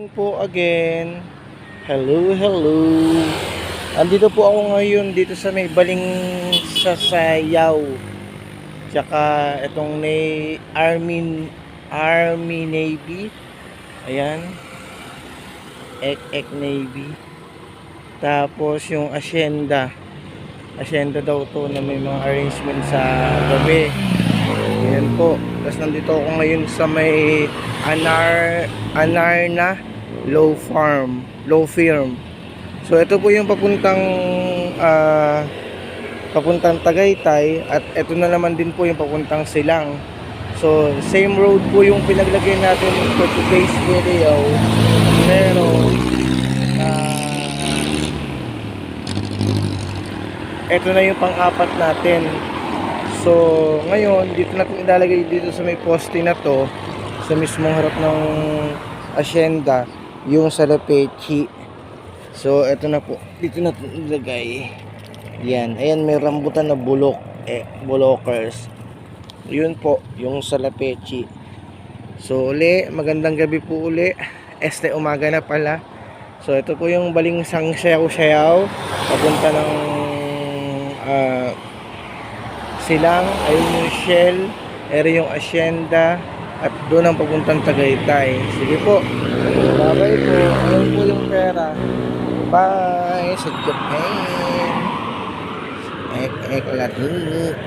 Po again. Hello, hello. Andito po ako ngayon dito sa may Baling sa Sayaw. Tsaka itong Army Navy. Ayan. Ek Navy. Tapos yung Hacienda. Hacienda daw to na may mga arrangement sa gabi. Ayan po. Tapos nandito ako ngayon sa may Anarna Low Firm. So ito po yung papuntang Tagaytay at ito na naman din po yung papuntang Silang. So same road po yung pinaglagay natin for today's video. Pero ito na yung pang-apat natin. So ngayon dito natin ilalagay dito sa may poste na to, sa mismong harap ng Hacienda, yung Salapechi. So eto na po, dito natin ilagay. Yan, ayan may rambutan na bulokers. Yun po, yung Salapechi. So uli, magandang gabi po uli. Umaga na pala. So ito po yung Balingsang Sayaw papunta ng Silang, ayun yung Shell, ere yung Hacienda, at doon ang papuntang Tagaytay. Sige po, bye po. Ayun po yung pera. Bye sa Japan. Ek latik.